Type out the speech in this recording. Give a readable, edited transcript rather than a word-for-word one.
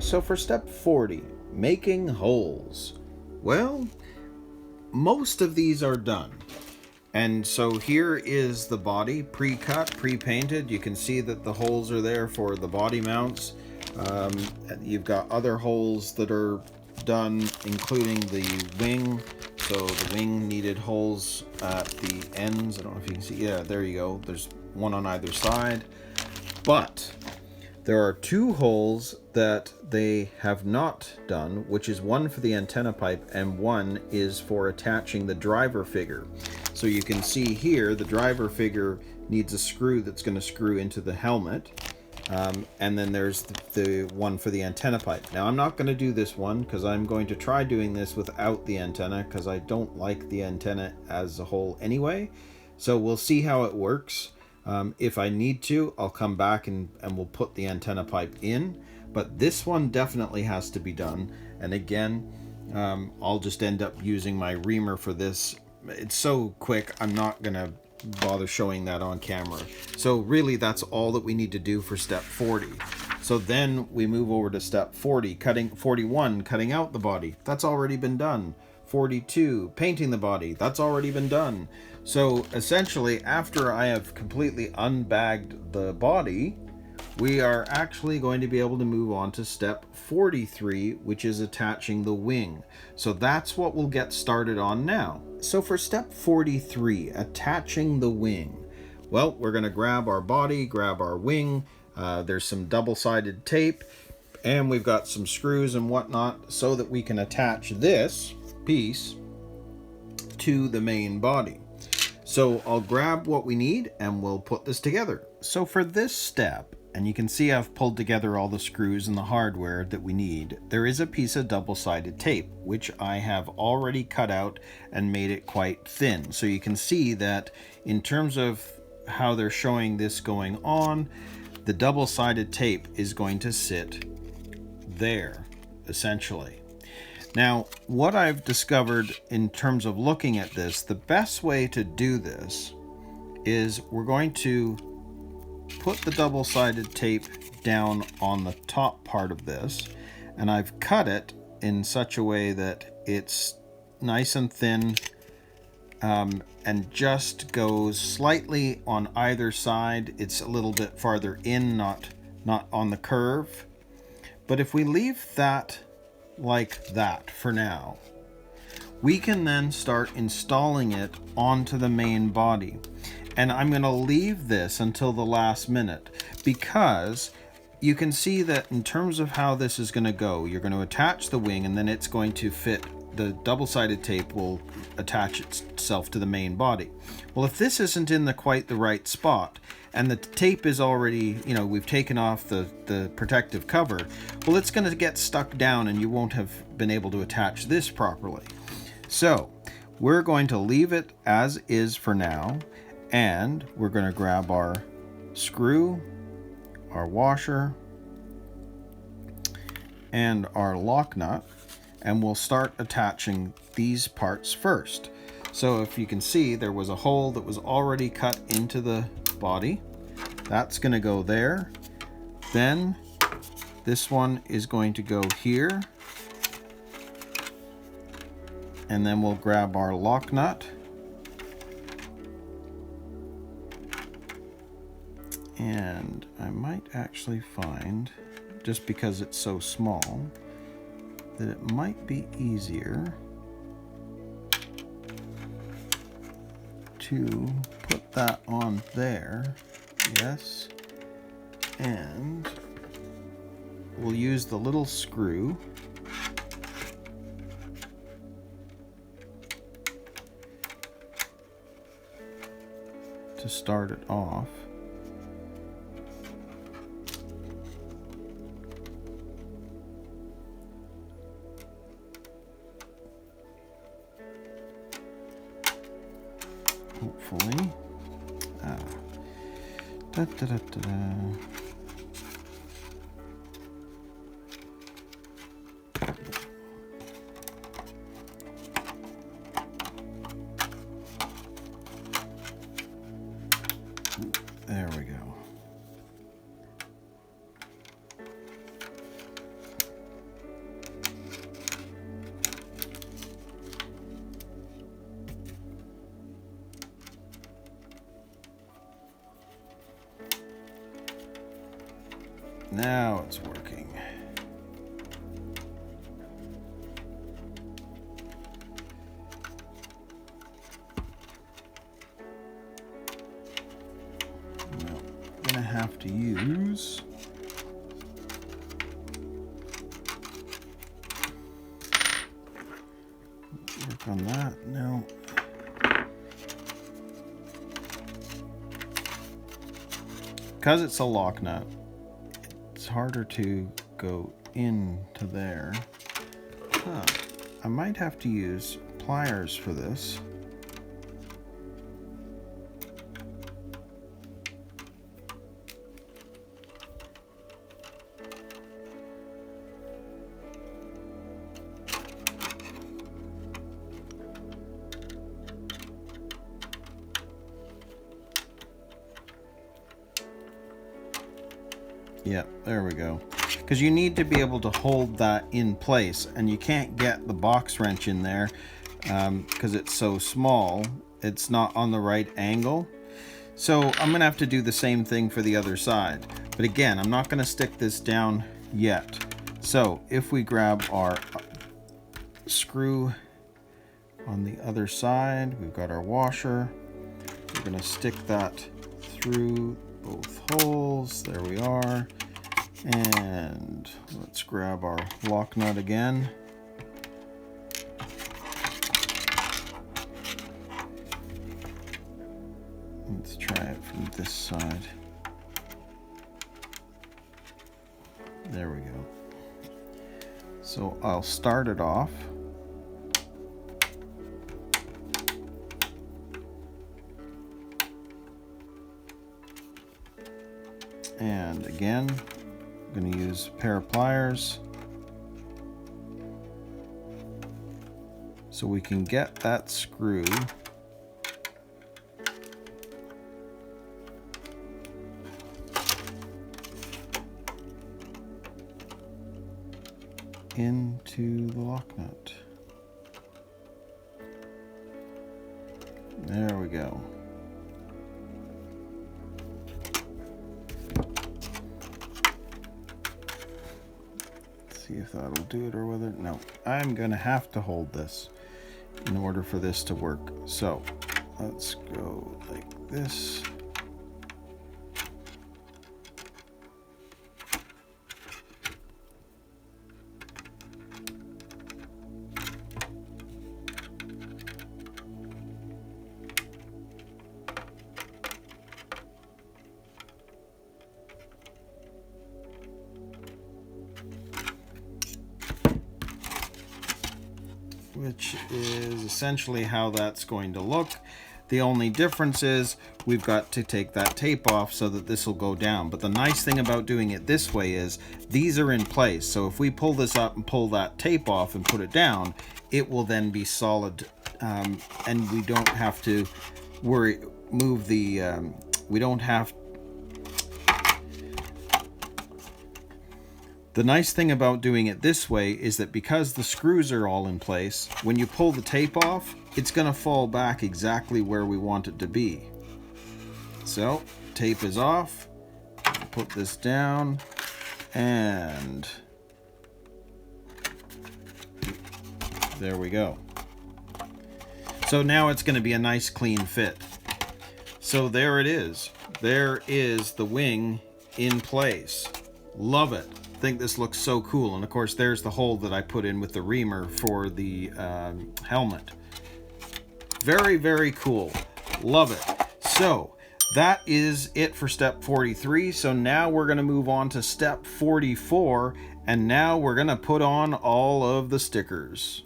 So for step 40, making holes. Well, most of these are done. And so here is the body, pre-cut, pre-painted. You can see that the holes are there for the body mounts. You've got other holes that are done, including the wing. So the wing needed holes at the ends. I don't know if you can see. Yeah, there you go. There's one on either side. But there are two holes that they have not done, which is one for the antenna pipe and one is for attaching the driver figure. So you can see here the driver figure needs a screw that's going to screw into the helmet. And then there's the one for the antenna pipe. Now I'm not going to do this one because I'm going to try doing this without the antenna because I don't like the antenna as a whole anyway. So we'll see how it works. If I need to, I'll come back and we'll put the antenna pipe in. But this one definitely has to be done. And again, I'll just end up using my reamer for this. It's so quick, I'm not going to bother showing that on camera. So really, that's all that we need to do for step 40. So then we move over to step 40, 41, cutting out the body. That's already been done. 42, painting the body. That's already been done. So essentially, after I have completely unbagged the body, we are actually going to be able to move on to step 43, which is attaching the wing. So that's what we'll get started on now. So for step 43, attaching the wing. Well, we're going to grab our body, grab our wing. There's some double-sided tape, and we've got some screws and whatnot so that we can attach this piece to the main body. So I'll grab what we need and we'll put this together. So for this step, and you can see I've pulled together all the screws and the hardware that we need, there is a piece of double-sided tape, which I have already cut out and made it quite thin. So you can see that in terms of how they're showing this going on, the double-sided tape is going to sit there, essentially. Now, what I've discovered in terms of looking at this, the best way to do this is we're going to put the double-sided tape down on the top part of this, and I've cut it in such a way that it's nice and thin and just goes slightly on either side. It's a little bit farther in, not on the curve. But if we leave that like that for now, we can then start installing it onto the main body. And I'm going to leave this until the last minute because you can see that in terms of how this is going to go, you're going to attach the wing and then it's going to fit. The double-sided tape will attach itself to the main body. Well, if this isn't in quite the right spot and the tape is already, we've taken off the protective cover, well, it's going to get stuck down and you won't have been able to attach this properly. So we're going to leave it as is for now, and we're going to grab our screw, our washer, and our lock nut, and we'll start attaching these parts first. So if you can see, there was a hole that was already cut into the body. That's going to go there. Then this one is going to go here. And then we'll grab our lock nut. And I might actually find, just because it's so small, that it might be easier to put that on there. Yes. And we'll use the little screw to start it off. Hopefully. Da, da, da, da, da. There we go. Now it's working. Now, I'm gonna have to use work on that now. Because it's a lock nut, it's harder to go into there. I might have to use pliers for this. Yeah, there we go. Because you need to be able to hold that in place, and you can't get the box wrench in there because it's so small. It's not on the right angle. So I'm going to have to do the same thing for the other side. But again, I'm not going to stick this down yet. So if we grab our screw on the other side, we've got our washer. We're going to stick that through both holes. There we are. And let's grab our lock nut again. Let's try it from this side. There we go. So I'll start it off. And again, I'm going to use a pair of pliers so we can get that screw into the lock nut. There we go. See if that'll do it or whether, no, I'm gonna have to hold this in order for this to work. So let's go like this. Which is essentially how that's going to look. The only difference is we've got to take that tape off so that this will go down. But the nice thing about doing it this way is these are in place. So if we pull this up and pull that tape off and put it down, it will then be solid, and we don't have to move the, we don't have. The nice thing about doing it this way is that because the screws are all in place, when you pull the tape off, it's going to fall back exactly where we want it to be. So, tape is off. Put this down, and there we go. So now it's going to be a nice clean fit. So there it is. There is the wing in place. Love it. Think this looks so cool. And of course there's the hole that I put in with the reamer for the helmet. Very, very cool. Love it. So that is it for step 43. So now we're going to move on to step 44, and now we're going to put on all of the stickers.